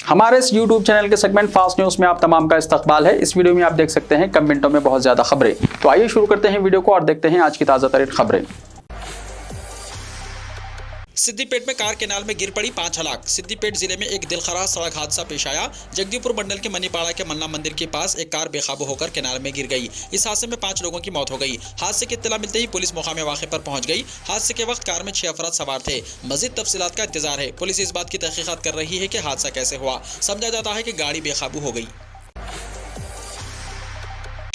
हमारे इस YouTube channel के सेगमेंट फास्ट न्यूज में आप तमाम का इस्तकबाल है। इस वीडियो में आप देख सकते हैं कम मिनटों में बहुत ज्यादा खबरें। तो आइए शुरू करते हैं वीडियो को और देखते हैं आज की ताजा तरीन खबरें। सिद्दीपेट में कार केनाल में गिर पड़ी 5 हलाक। सिद्दीपेट जिले में एक दिलखराज सड़क हादसा पेश आया। जगदीपुर मंडल के मनीपाड़ा के मन्ना मंदिर के पास एक कार बेकाबू होकर केनाल में गिर गई। इस हादसे में 5 लोगों की मौत हो गई। हादसे की इत्तला मिलते ही पुलिस मौका वाक़े पर पहुंच गई। हादसे के वक्त कार में 6 अफराद सवार थे। मजीद तफसीलात का इंतजार है। पुलिस इस बात की तहकीकात कर रही है कि हादसा कैसे हुआ। समझा जाता है कि गाड़ी बेकाबू हो गई।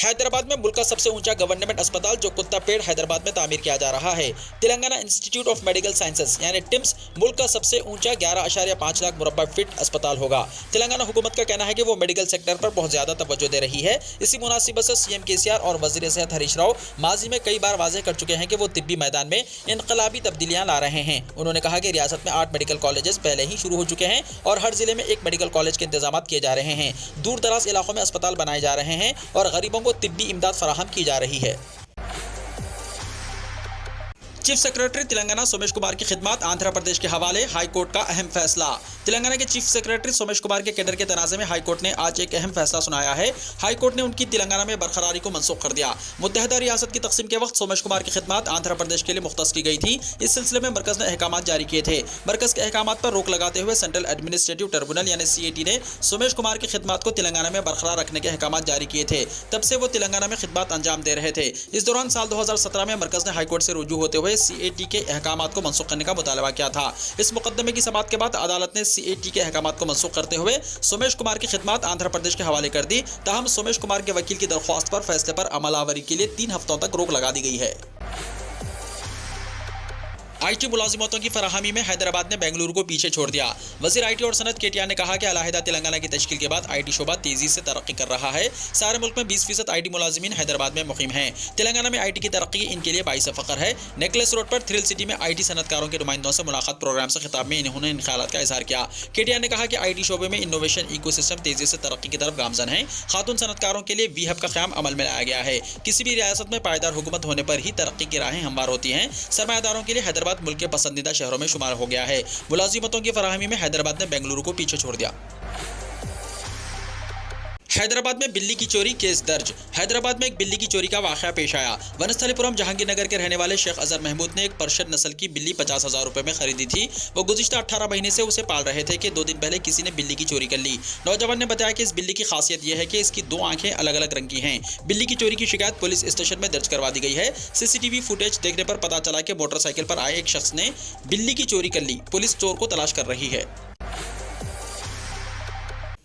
हैदराबाद में मुल्क का सबसे ऊंचा गवर्नमेंट अस्पताल जो कुत्तापेड़ हैदराबाद में तामीर किया जा रहा है। Telangana institute of medical sciences यानी टिम्स मुल्क का सबसे ऊंचा 11.5 लाख मुरब्बा फीट अस्पताल होगा। तेलंगाना हुकूमत का कहना है कि वो मेडिकल सेक्टर पर बहुत ज्यादा तवज्जो दे रही है। इसी मुनासिबत से सीएम केसीआर और वजीर सेहत हरीश राव माजी में कई बार वाज़ेह कर चुके हैं कि वो तिब्बी मैदान में इनकलाबी तब्दीलियां ला रहे हैं। उन्होंने कहा कि रियासत में 8 मेडिकल कॉलेजेस पहले ही शुरू हो चुके हैं और हर जिले में एक मेडिकल कॉलेज के इंतजाम किए जा रहे हैं। दूर दराज इलाकों में अस्पताल बनाए जा रहे हैं और गरीबों को तिब्बी इमदाद फराहम की जा रही है। चीफ सेक्रेटरी तेलंगाना सोमेश कुमार की खिदमत आंध्र प्रदेश के हवाले। हाई कोर्ट का अहम फैसला। तेलंगाना के चीफ सेक्रेटरी सोमेश कुमार के कैडर के तनाज़े में हाई कोर्ट ने आज एक अहम फैसला सुनाया है। हाई कोर्ट ने उनकी तेलंगाना में बरकरारी को मनसूख कर दिया। मुत्तहदा रियासत की तकसीम के वक्त सोमेश कुमार की खिदमत आंध्र प्रदेश के लिए मुख्तस की गई थी। इस सिलसिले में मरकज ने अहकाम जारी किए थे। मरकज के अहकाम पर रोक लगाते हुए सेंट्रल एडमिनिस्ट्रेटिव ट्रिब्यूनल यानी CAT ने सोमेश कुमार की खिदमत को तेलंगाना में बरकरार रखने के अहकाम जारी किए थे। तब से वो तेलंगाना में खिदमत अंजाम दे रहे थे। इस दौरान साल 2017 में मरकज ने हाईकोर्ट से रुजू होते हुए CAT के अहकामात को मनसूख करने का मुतालबा किया था। इस मुकदमे की समाअत के बाद अदालत ने CAT के अहकामात को मनसूख करते हुए सोमेश कुमार की खिदमत आंध्र प्रदेश के हवाले कर दी। ताहम सोमेश कुमार के वकील की दरख्वास्त पर फैसले पर अमलावरी के लिए 3 हफ्तों तक रोक लगा दी गई है। IT मुलाजिमतों की फराहमी में हैदराबाद ने बेंगलुरु को पीछे छोड़ दिया। वज़ीर IT और सनत केटीआर ने कहा कि अलहदा तेलंगाना की तश्कील के बाद IT शोबा तेजी से तरक्की कर रहा है। सारे मुल्क में 20% IT मुलाजिमीन हैदराबाद में मुकीम हैं। तेलंगाना में IT की तरक्की इनके लिए बाइस फ़ख्र है। नेकलेस रोड पर थ्रिल सिटी में IT सनतकारों के नुमाइंदों से मुलाकात प्रोग्राम से खिताब में इन्होंने इन ख्यालात का इजहार किया। केटीआर ने कहा कि IT शोबे में इनोवेशन इकोसिस्टम तेजी से तरक्की की तरफ गामजन है। खातून सनतकारों के लिए VHub का क़याम अमल में लाया गया है। किसी भी रियासत में पायदार हुकूमत होने पर ही तरक्की की राहें हमवार होती हैं। सरमायादारों के लिए हैदराबाद मुल्क के पसंदीदा शहरों में शुमार हो गया है। मुलाजिमतों की फराहमी में हैदराबाद ने बेंगलुरु को पीछे छोड़ दिया। हैदराबाद में बिल्ली की चोरी केस दर्ज। हैदराबाद में एक बिल्ली की चोरी का वाक़या पेश आया। वनस्थलीपुरम जहांगीरनगर के रहने वाले शेख अजहर महमूद ने एक पर्शियन नस्ल की बिल्ली 50,000 रुपए में खरीदी थी। वो गुज़िश्ता 18 महीने से उसे पाल रहे थे कि 2 दिन पहले किसी ने बिल्ली की चोरी कर ली। नौजवान ने बताया कि इस बिल्ली की खासियत यह है कि इसकी 2 आंखें अलग अलग रंग की हैं। बिल्ली की चोरी की शिकायत पुलिस स्टेशन में दर्ज करवा दी गई है। CCTV फुटेज देखने पर पता चला कि मोटरसाइकिल पर आए एक शख्स ने बिल्ली की चोरी कर ली। पुलिस चोर को तलाश कर रही है।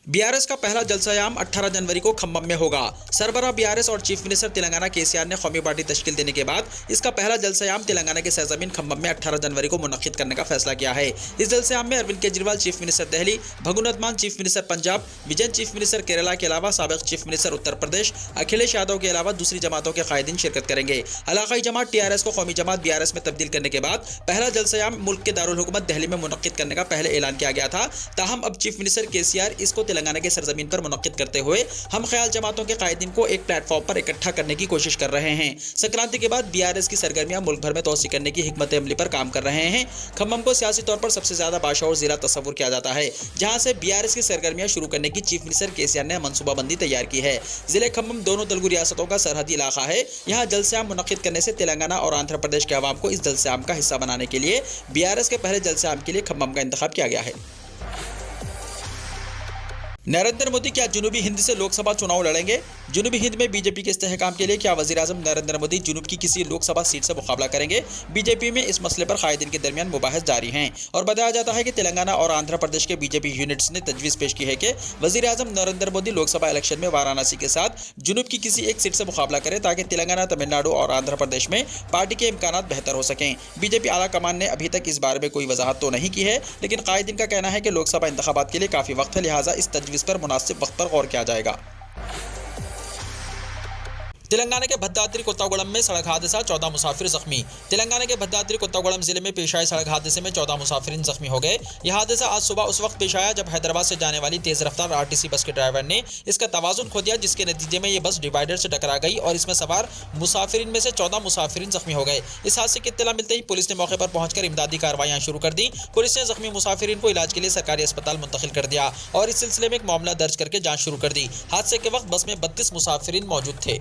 BRS का पहला जलसायाम 18 जनवरी को खम्मम में होगा। सरबराह BRS और चीफ मिनिस्टर तेलंगाना केसीआर ने कौमी पार्टी तश्कील देने के बाद इसका पहला जलसायाम तेलंगाना के सरजमीन खम्मम में 18 जनवरी को मुनक्किद करने का फैसला किया है। इस जलसायाम में अरविंद केजरीवाल चीफ मिनिस्टर दिल्ली, भगुनत मान chief minister Punjab, Vijayan chief minister Kerala के अलावा साबिक चीफ मिनिस्टर उत्तर प्रदेश अखिलेश यादव के अलावा दूसरी जमातों के कायदीन शिरकत करेंगे। इलाकाई जमात TRS को कौमी जमात BRS में तब्दील करने के बाद पहला जलसायाम मुल्क के दारुल हुकूमत दिल्ली में मुनक्किद करने का पहले ऐलान किया गया था। ताहम अब चीफ मिनिस्टर केसीआर इसको तेलंगाना के सरजमीन पर मुनक्किद करते हुए हम ख्याल जमातों के कायदीन को एक प्लेटफॉर्म पर इकट्ठा करने की कोशिश कर रहे हैं। संक्रांति के बाद BRS की सरगर्मियां मुल्क भर में तोसी करने की हिकमत अमली पर काम कर रहे हैं। खम्मम को सियासी तौर पर सबसे ज्यादा बाशऊर जिला तस्वुर किया जाता है, जहां से BRS की सरगर्मियां शुरू करने की चीफ मिनिस्टर केसीआर ने मनसूबाबंदी तैयार की है। जिले खम्मम दोनों तेलुगु रियासतों का सरहदी इलाका है। यहाँ जलसायाम मुनक्किद करने से तेलंगाना और आंध्र प्रदेश के अवाम को इस जलसायाम का हिस्सा बनाने के लिए BRS के पहले जलसायाम के लिए खम्मम का इंतखाब किया गया है। नरेंद्र मोदी क्या जनूबी हिंद से लोकसभा चुनाव लड़ेंगे? जनूबी हिंद में बीजेपी के इस्तेहकाम के लिए क्या वज़ीर आज़म नरेंद्र मोदी जनूब की किसी लोकसभा सीट से मुकाबला करेंगे? बीजेपी में इस मसले पर कायदीन के दरमियान मुबाहिस जारी हैं और बताया जाता है कि तेलंगाना और आंध्र प्रदेश के बीजेपी यूनिट्स ने तजवीज़ पेश की है कि वज़ीर आज़म नरेंद्र मोदी लोकसभा इलेक्शन में वाराणसी के साथ जनूब की किसी एक सीट से मुकाबला करें ताकि तेलंगाना, तमिलनाडु और आंध्र प्रदेश में पार्टी के इम्कानात बेहतर हो सकें। बीजेपी आला कमान ने अभी तक इस बारे में कोई वजाहत तो नहीं की है, लेकिन कायदीन का कहना है कि लोकसभा इंतखाबात के लिए काफ़ी वक्त है, लिहाजा इस तजवीज़ पर मुनासिब वक्त पर गौर किया जाएगा। तेलंगाना के भद्राद्री कोत्तागुड़म में सड़क हादसा, 14 मुसाफिर जख्मी। तेलंगाना के भद्राद्री कोत्तागुड़म जिले में पेश आए सड़क हादसे में 14 मुसाफिरीन जख्मी हो गए। यह हादसा आज सुबह उस वक्त पेश आया जब हैदराबाद से जाने वाली तेज रफ्तार आरटीसी बस के ड्राइवर ने इसका तवाजुन खो दिया, जिसके नतीजे में यह बस डिवाइडर से टकरा गई और इसमें सवार मुसाफिरीन में से 14 मुसाफिरीन जख्मी हो गए। इस हादसे की इत्तला मिलते ही पुलिस ने मौके पर पहुंचकर इमदादी कार्रवाइयां शुरू कर दी। पुलिस ने जख्मी मुसाफिरीन को इलाज के लिए सरकारी अस्पताल मुंतकिल कर दिया और इस सिलसिले में एक मामला दर्ज करके जांच शुरू कर दी। हादसे के वक्त बस में 32 मुसाफिरीन मौजूद थे।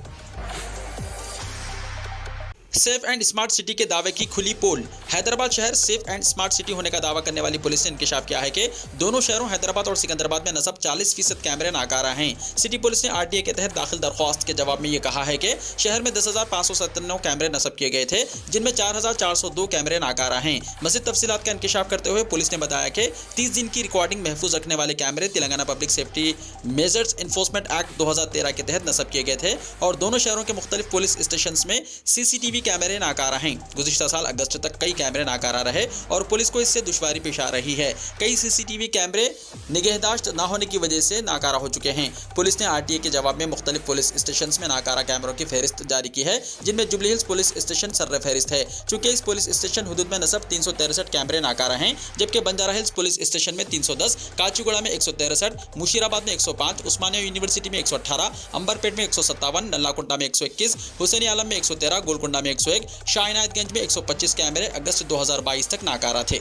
सेफ एंड स्मार्ट सिटी के दावे की खुली पोल। हैदराबाद शहर सेफ एंड स्मार्ट सिटी होने का दावा करने वाली पुलिस ने इंकशाफ किया है कि दोनों शहरों हैदराबाद और सिकंदराबाद में नस्ब 40% कैमरे नाकारा हैं। सिटी पुलिस ने आरटीए के तहत दाखिल दरख्वास्त के जवाब में ये कहा है कि शहर में 10,597 कैमरे नस्ब किए गए थे, जिनमें 4,402 कैमरे नाकारा हैं। मज़ीद तफसीलात का इंकशाफ करते हुए पुलिस ने बताया कि 30 दिन की रिकॉर्डिंग महफूज रखने वाले कैमरे Telangana public safety measures enforcement act 2013 के तहत नस्ब किए गए थे और दोनों शहरों के मुख्तलिफ पुलिस स्टेशन में सीसीटीवी कैमरे नाकारा हैं। गुज़िश्ता साल अगस्त तक कई कैमरे नाकारा रहे और पुलिस को इससे दुश्वारी पेश आ रही है। कई सीसीटीवी कैमरे निगहदाश्त न होने की वजह से नाकारा हो चुके हैं। पुलिस ने आरटीए के जवाब में मुख्तलिफ पुलिस स्टेशन में नाकारा कैमरों की फहरिस्त जारी की है, जिनमें जुबली हिल्स पुलिस स्टेशन सर्रे फहरिस्त है। चूंकि इस पुलिस स्टेशन हुदूद में नस्ब 363 कैमरे नाकारा हैं, जबकि बंजारा हिल्स पुलिस स्टेशन में 310, काचीगुड़ा में 163, मुशीराबाद में 105, उस्मानिया यूनिवर्सिटी में 118, अंबरपेट में 157, नल्लाकुंटा में 121, हुसैनी आलम में 113, गोलकुंडा में 101, शाहनायतगंज में 125 कैमरे अगस्त 2022 तक नाकारा थे।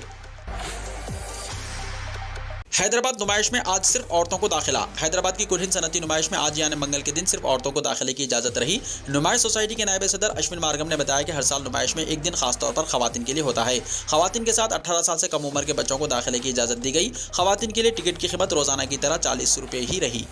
हैदराबाद नुमाइश में आज सिर्फ औरतों को दाखिला। हैदराबाद की कुल सनती नुमाइश में आज यानी मंगल के दिन सिर्फ औरतों को दाखिले की इजाजत रही। नुमाइश सोसाइटी के नायब सदर अश्विन मार्गम ने बताया कि हर साल नुमाइश में एक दिन खास तौर पर खवातीन के लिए होता है। खवातीन के साथ 18 साल से कम उम्र के बच्चों को दाखिले की इजाजत दी गई। खवातीन के लिए टिकट की कीमत रोजाना की तरह 40 रुपये ही रही।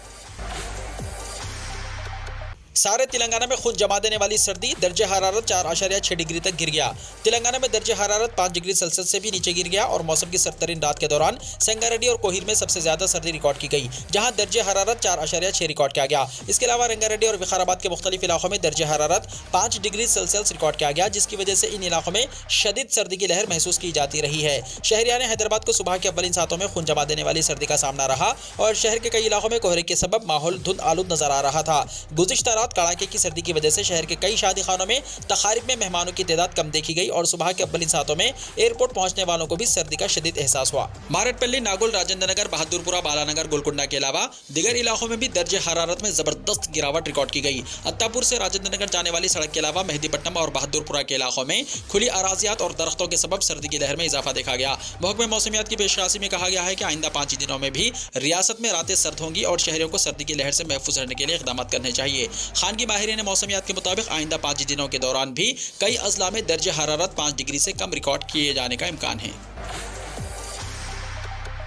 सारे तेलंगाना में खुद जमा देने वाली सर्दी, दर्जे हरारत 4.6 डिग्री तक गिर गया। तेलंगाना में दर्जे हरारत 5 डिग्री सेल्सियस से भी नीचे गिर गया और मौसम की सरतरीन रात के दौरान संगारेड्डी और कोहिर में सबसे ज्यादा सर्दी रिकॉर्ड की गई, जहां दर्जे हरारत 4.6 रिकॉर्ड किया गया। इसके अलावा रंगारेड्डी और विकाराबाद के मुख्तलिफ इलाकों में दर्जे हरारत 5 डिग्री सेल्सियस रिकॉर्ड किया गया, जिसकी वजह से इन इलाकों में शदीद सर्दी की लहर महसूस की जाती रही है। शहरियान हैदराबाद को सुबह के अव्वलिन सातों में खून जमा देने वाली सर्दी का सामना रहा और शहर के कई इलाकों में कोहरे के सबब माहौल धुंध आलूद नजर आ रहा था। गुज़िश्ता रात कड़ाके की सर्दी की वजह से शहर के कई शादी खानों में तकारीब में मेहमानों की तादाद कम देखी गई और सुबह के अव्वलिन सातों में एयरपोर्ट पहुंचने वालों को भी सर्दी का शदीद एहसास हुआ। मारेटपल्ली, नागोल, राजेंद्र नगर, बहादुरपुरा, बालानगर, गोलकुंडा के अलावा दीगर इलाकों में भी दर्जे हरारत में जबरदस्त गिरावट रिकॉर्ड की गई। अत्तापुर से राजेंद्र नगर जाने वाली सड़क के अलावा मेहदीपट्टनम और बहादुरपुरा के इलाकों में खुली अराजियात और दरख्तों के सबब सर्दी की लहर में इजाफा देखा गया। महकमे मौसमियात की पेशरासी में कहा गया है कि आइंदा 5 दिनों में भी रियासत में रातें सर्द होंगी और शहरियों को सर्दी की लहर से महफूज रहने के लिए इक़दाम करने चाहिए। खानगी माहिरीन मौसमियात के मुताबिक आइंदा 5 दिनों के दौरान भी कई अजला में दर्जे हरारत 5 डिग्री से कम रिकॉर्ड किए जाने का इम्कान है।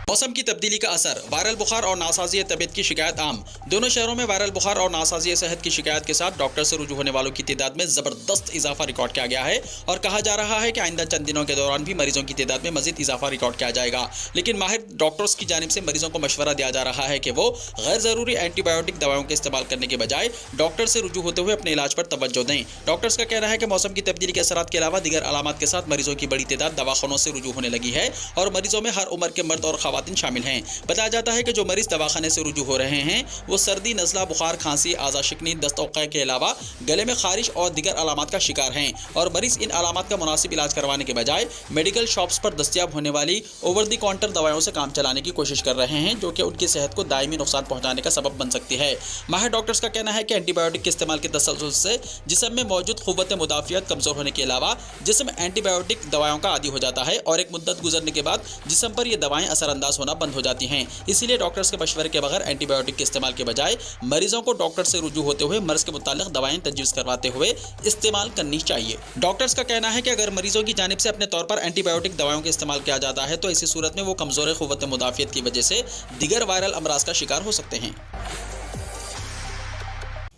मौसम की तब्दीली का असर, वायरल बुखार और नासाजी तबीयत की शिकायत आम। दोनों शहरों में वायरल बुखार और नासाजी सेहत की शिकायत के साथ डॉक्टर से रुजू होने वालों की तादाद में जबरदस्त इजाफा रिकॉर्ड किया गया है और कहा जा रहा है कि आइंदा चंद दिनों के दौरान भी मरीजों की तादाद में मजीद इजाफा रिकॉर्ड किया जाएगा। लेकिन माहिर डॉक्टर्स की जानिब से मरीजों को मशवरा दिया जा रहा है कि वो गैर ज़रूरी एंटीबायोटिक दवाओं के इस्तेमाल करने के बजाय डॉक्टर से रुजू होते हुए अपने इलाज पर तवज्जो दें। डॉक्टर्स का कहना है कि मौसम की तब्दीली के असरात के अलावा दीगर अलामात के साथ मरीजों की बड़ी तादाद दवाखानों से रुजू होने लगी है और मरीजों में हर उम्र के मर्द और खवातीन शामिल हैं। बताया जाता है कि जो मरीज दवाखाने से रुजू हो रहे हैं वो सर्दी, नज़ला, बुखार, खांसी, आज़ा शिकनी, दस्त औक़ा के अलावा गले में खारिश और दीगर अलामात का शिकार हैं और मरीज इन अलामात का मुनासिब इलाज करवाने के बजाय मेडिकल शॉप्स पर दस्तियाब होने वाली ओवर द काउंटर दवाओं से काम चलाने की कोशिश कर रहे हैं, जो कि उनकी सेहत को दायमी नुकसान पहुंचाने का सबब बन सकती है। माहिर डॉक्टर्स का कहना है कि एंटीबायोटिक के इस्तेमाल के तसल्सल से जिस्म में मौजूद क़ुव्वत मुदाफ़ियत कमज़ोर होने के अलावा जिस्म एंटीबायोटिक दवाओं का आदी हो जाता है और एक मुद्दत गुजरने के बाद जिस्म पर यह दवाएं असरअंदाज होना बंद हो जाती हैं। इसीलिए डॉक्टर्स के मशवरे के बगैर एंटीबायोटिक के इस्तेमाल के बजाय मरीजों को डॉक्टर से रुजू होते हुए मर्ज के मुतालिक दवाएं तजवीज़ करवाते हुए इस्तेमाल करनी चाहिए। डॉक्टर्स का कहना है कि अगर मरीजों की जानिब से अपने तौर पर एंटीबायोटिक दवाओं का इस्तेमाल किया जाता है तो ऐसी सूरत में वो कमज़ोर क़ुव्वत मुदाफ़ियत की वजह से दीगर वायरल अमराज का शिकार हो सकते हैं।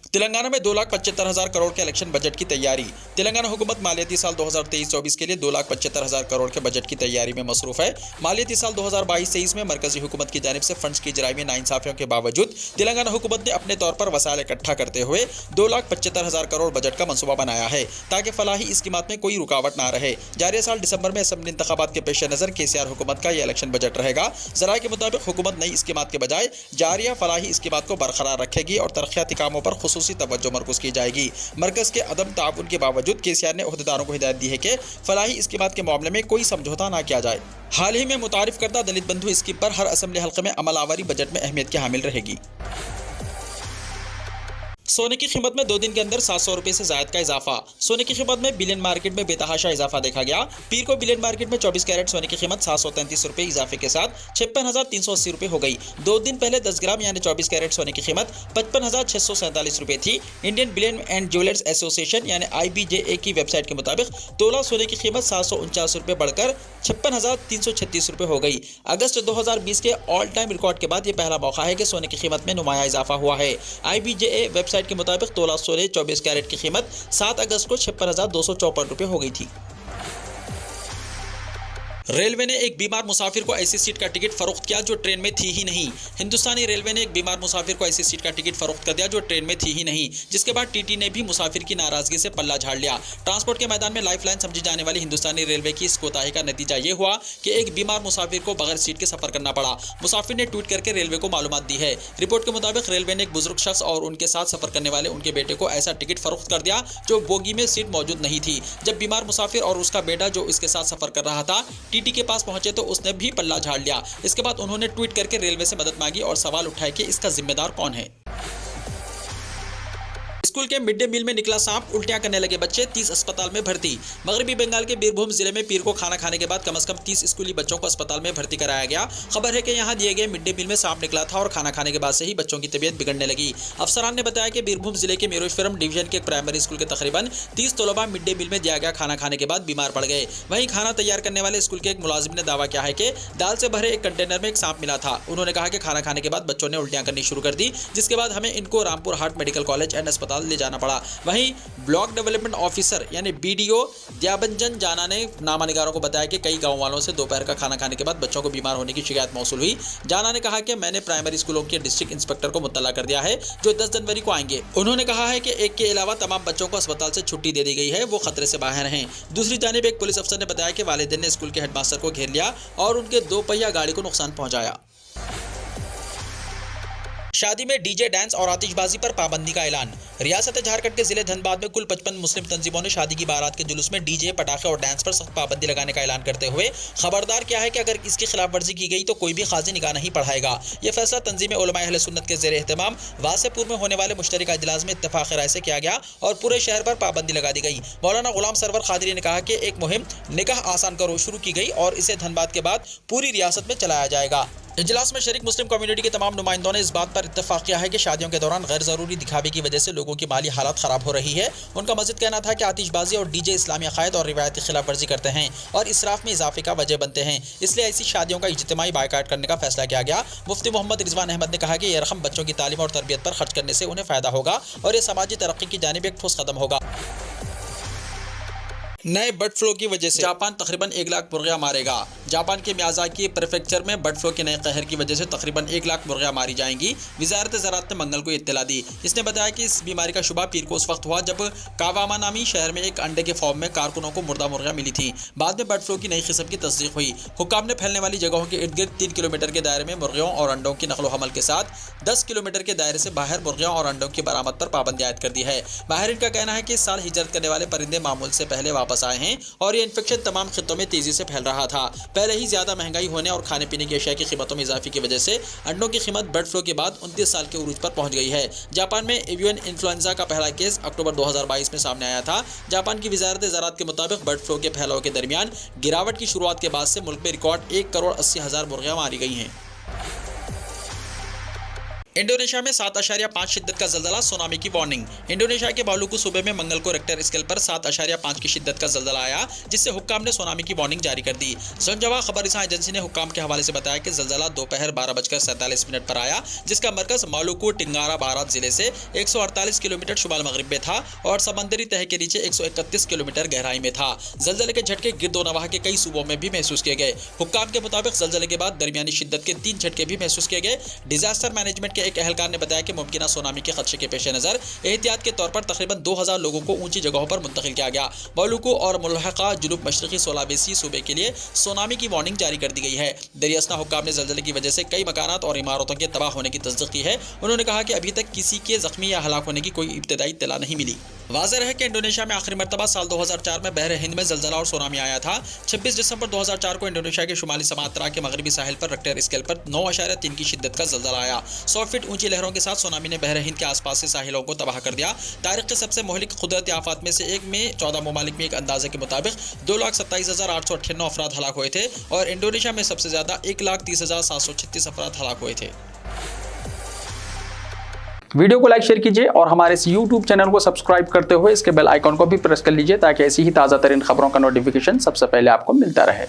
तेलंगाना में 2,75,000 करोड़ के इलेक्शन बजट की तैयारी। तेलंगाना हुकूमत मालियाती साल 2023-24 के लिए 2,75,000 करोड़ के बजट की तैयारी में मसरूफ है। मालियाती साल 2022-23 में मरकजी हुकूमत की जानिब से फंड्स की इजराई में नाइंसाफियों के बावजूद तेलंगाना हुकूमत ने अपने तौर पर वसाइल इकट्ठा करते हुए 2,75,000 करोड़ बजट का मनसूबा बनाया है ताकि फलाही स्कीमात में कोई रुकावट ना रहे। जारी साल दिसंबर में असम्बली इंतखाबात के पेश नज़र केसीआर हुकूमत का यह इलेक्शन बजट रहेगा। ज़राए के मुताबिक हुकूमत नई स्कीमात के बजाय जारिया फलाही स्कीमात को बरकरार रखेगी और तरक्याती कामों पर खुसूस खसूसी तवज्जो मरकूज की जाएगी। मरकज के अदम ताउन के बावजूद केसीआर ने ओहदेदारों को हिदायत दी है कि फलाही स्कीमात के मामले में कोई समझौता न किया जाए। हाल ही में मुतारिफ करदा दलित बंधु स्कीम पर हर असेंबली हल्के में अमलावरी बजट में अहमियत की हामिल रहेगी। सोने की कीमत में 2 दिन के अंदर 700 रुपये से जायद का इजाफा। सोने की कीमत में बिलियन मार्केट में बेतहाशा इजाफा देखा गया। पीर को बिलियन मार्केट में 24 कैरेट सोने की कीमत 733 रुपये इजाफे के साथ 56,380 रुपये हो गई। 2 दिन पहले 10 ग्राम यानी 24 कैरेट सोने की कीमत 55,647 रुपये थी। Indian billion and jewellers association यानी IBJA की वेबसाइट के मुताबिक तोला सोने की कीमत 749 रुपये बढ़कर 56,336 रुपये हो गई। अगस्त 2020 के ऑल टाइम रिकॉर्ड के बाद यह पहला मौका है कि सोने की कीमत में नुमाया इजाफा हुआ है। IBJA वेबसाइट के मुताबिक तोला सोने 24 कैरेट की कीमत 7 अगस्त को 56,254 रुपये हो गई थी। रेलवे ने एक बीमार मुसाफिर को ऐसी सीट का टिकट फरोख्त किया जो ट्रेन में थी ही नहीं। हिंदुस्तानी रेलवे ने एक बीमार मुसाफिर को ऐसी सीट का टिकट फरोख्त कर दिया जो ट्रेन में थी ही नहीं, जिसके बाद टीटी ने भी मुसाफिर की नाराजगी से पल्ला झाड़ लिया। ट्रांसपोर्ट के मैदान में लाइफलाइन समझी जाने वाली हिंदुस्तानी रेलवे की इस कोताही का नतीजा ये हुआ कि एक बीमार मुसाफिर को बगैर सीट के सफर करना पड़ा। मुसाफिर ने ट्वीट करके रेलवे को मालूमात दी है। रिपोर्ट के मुताबिक रेलवे ने एक बुजुर्ग शख्स और उनके साथ सफर करने वाले उनके बेटे को ऐसा टिकट फरोख्त कर दिया जो बोगी में सीट मौजूद नहीं थी। जब बीमार मुसाफिर और उसका बेटा जो इसके साथ सफर कर रहा था टीटी के पास पहुंचे तो उसने भी पल्ला झाड़ लिया। इसके बाद उन्होंने ट्वीट करके रेलवे से मदद मांगी और सवाल उठाए कि इसका जिम्मेदार कौन है। स्कूल के मिड डे मील में निकला सांप, उल्टियां करने लगे बच्चे, 30 अस्पताल में भर्ती। मगरबी बंगाल के बीरभूम जिले में पीर को खाना खाने के बाद कम से कम 30 स्कूली बच्चों को अस्पताल में भर्ती कराया गया। खबर है कि यहां दिए गए मिड डे मील में सांप निकला था और खाना खाने के बाद से ही बच्चों की तबीयत बिगड़ने लगी। अफसरान ने बताया कि बीरभूम जिले के मेरोशपुरम डिवीजन के एक प्राइमरी स्कूल के तकरीबन 30 तलबा मिड डे मील में दिया गया खाना खाने के बाद बीमार पड़ गए। वहीं खाना तैयार करने वाले स्कूल के एक मुलाजिम ने दावा किया है कि दाल से भरे एक कंटेनर में एक सांप मिला था। उन्होंने कहा कि खाना खाने के बाद बच्चों ने उल्टियां करनी शुरू कर दी, जिसके बाद हमें इनको रामपुर हाट मेडिकल कॉलेज एंड अस्पताल ले जाना पड़ा। वहीं ब्लॉक डेवलपमेंट ऑफिसर यानी BDO दयाबंजन जाना ने नामानिगारों को बताया कि कई गांव वालों से दोपहर का खाना खाने के बाद बच्चों को बीमार होने की शिकायत मौसूल हुई। जाना ने कहा कि मैंने प्राइमरी स्कूलों के डिस्ट्रिक्ट इंस्पेक्टर को मुत्तला कर दिया है जो 10 जनवरी को आएंगे। उन्होंने कहा है कि एक के अलावा तमाम बच्चों को अस्पताल से छुट्टी दे दी गई है, वो खतरे से बाहर हैं। दूसरी जानिब एक पुलिस अफसर ने बताया कि वालिदैन ने स्कूल के हेडमास्टर को घेर लिया और उनके 2 पहिया गाड़ी को नुकसान पहुंचाया। शादी में डीजे डांस और आतिशबाजी पर पाबंदी का ऐलान। रियासत झारखंड के जिले धनबाद में कुल 55 मुस्लिम तंजीमों ने शादी की बारात के जुलूस में डीजे, पटाखे और डांस पर सख्त पाबंदी लगाने का ऐलान करते हुए खबरदार किया है कि अगर इसकी खिलाफ वर्जी की गई तो कोई भी खाजी निकाह नहीं पढ़ाएगा। यह फैसला तंजीम उलमा अहले सुन्नत के ज़ेरे एहतमाम वासेपुर में होने वाले मुश्तरका इजलास में इत्तफाक राय से किया गया और पूरे शहर पर पाबंदी लगा दी गई। मौलाना गुलाम सरवर कादरी ने कहा कि एक मुहिम निकाह आसान करो शुरू की गई और इसे धनबाद के बाद पूरी रियासत में चलाया जाएगा। इजलास में शरीक मुस्लिम कम्युनिटी के तमाम नुमाइंदों ने इस बात पर इत्तफाक किया है कि शादियों के दौरान गैर ज़रूरी दिखावे की वजह से लोगों की माली हालत ख़राब हो रही है। उनका मज़ीद कहना था कि आतिशबाजी और डीजे इस्लामी अक़ायद और रिवायत की खिलाफ वर्जी करते हैं और इसराफ में इजाफे का वजह बनते हैं, इसलिए ऐसी शादियों का इज्तिमाई बायकाट करने का फैसला किया गया। मुफ्ती मोहम्मद रिजवान अहमद ने कहा कि यह रकम बच्चों की तालीम और तरबियत पर खर्च करने से उन्हें फ़ायदा होगा और यह समाजी तरक्की की जानिब एक ठोस कदम होगा। नए बर्ड फ्लू की वजह से जापान तकरीबन 1 लाख मुर्गियां मारेगा। जापान के मियाज़ाकी प्रेफेक्चर में बर्ड फ्लू के नए कहर की वजह से तकरीबन 1 लाख मुर्गियां मारी जाएंगी। वजारत ज़राअत ने मंगल को इत्तला दी। इसने बताया कि इस बीमारी का शुबा पीर को उस वक्त हुआ जब कावामा नामी शहर में एक अंडे के फॉर्म में कारकुनों को मुर्दा मुर्गियां मिली थी। बाद में बर्ड फ्लू की नई किस्म की तस्दीक हुई। हुक्काम ने फैलने वाली जगहों के इर्द गिर्द 3 किलोमीटर के दायरे में मुर्गियों और अंडों की नकलो हमल के साथ 10 किलोमीटर के दायरे से बाहर मुर्गियों और अंडों की बरामद पर पाबंदी आयद कर दी है। माहिरीन का कहना है कि इस साल हिजरत करने वाले परिंदे मामूल से पहले वापस आए हैं और ये इन्फेक्शन तमाम खित्तों में तेजी से फैल रहा था। पहले ही ज्यादा महंगाई होने और खाने पीने की अशिया की कीमतों में इजाफे की वजह से अंडों की कीमत बर्ड फ्लू के बाद 29 साल के उरूज पर पहुंच गई है। जापान में एवियन इन्फ्लुएंजा का पहला केस अक्टूबर 2022 में सामने आया था। जापान की वजारत ज़राअत के मुताबिक बर्ड फ्लू के फैलाव के दरमियान गिरावट की शुरुआत के बाद से मुल्क में रिकॉर्ड 1,80,000 मुर्गियां मारी गई हैं। इंडोनेशिया में 7.5 शिद्दत का ज़लज़ला, सुनामी की वार्निंग। इंडोनेशिया के मालुकू सूबे में मंगल को रिक्टर स्केल पर 7.5 की शिद्दत का ज़लज़ला आया, जिससे हुक्काम ने सुनामी की वार्निंग जारी कर दी। ज़ंजवा खबरसां एजेंसी ने हुक्काम के हवाले से बताया कि ज़लज़ला दोपहर 12:47 पर आया, जिसका मरकज मालुकू टिंगारा बारात जिले से 148 किलोमीटर शुमाल मगरिब में था और समंदरी तह के नीचे 131 किलोमीटर गहराई में था। ज़लज़ले के झटके गिरदोनवाह के कई सूबों में भी महसूस किए गए। हुक्काम के मुताबिक ज़लज़ले के बाद दरमियानी शिद्दत के 3 झटके भी महसूस किए गए। डिजास्टर मैनेजमेंट के एक एहलकार ने बताया कि मुमकिन सुनामी के खदशे के पेश नज़र एहतियात के तौर पर तकरीबन 2000 लोगों को ऊंची जगहों पर मुंतकिल किया गया। मालुकू और मुल्हका जुनूब मशरकी सोलावेसी सूबे के लिए सुनामी की वार्निंग जारी कर दी गई है। दरियासना हुक्काम ने ज़लज़ले की वजह से कई मकानात और इमारतों के तबाह होने की तस्दीक की है। उन्होंने कहा कि अभी तक किसी के जख्मी या हलाक होने की कोई इब्तदाई इत्तला नहीं मिली। वाज़ेह है कि इंडोनेशिया में आखिरी मरतबा साल 2004 में बहर हिंद में ज़लज़ला और सुनामी आया था। 26 दिसंबर 2004 को इंडोनेशिया के शुमाली समात्रा के मगरबी साहिल पर रिक्टर स्केल पर 9.3 की शिद्दत का ज़लज़ला आया। 100 फीट ऊंची लहरों के साथ सुनामी ने बहर हिंद के आसपास से साहिलों को तबाह कर दिया। तारीख के सबसे मोहलिक कुदरती आफात में से एक में 14 ममालिक में एक अंदाजे के मुताबिक 2,27,898 अफराद हलाक हुए थे और इंडोनेशिया में सबसे ज़्यादा 1,30,736 अफराद हलाक हुए थे। वीडियो को लाइक शेयर कीजिए और हमारे इस YouTube चैनल को सब्सक्राइब करते हुए इसके बेल आइकॉन को भी प्रेस कर लीजिए ताकि ऐसी ही ताज़ा तरीन खबरों का नोटिफिकेशन सबसे पहले आपको मिलता रहे।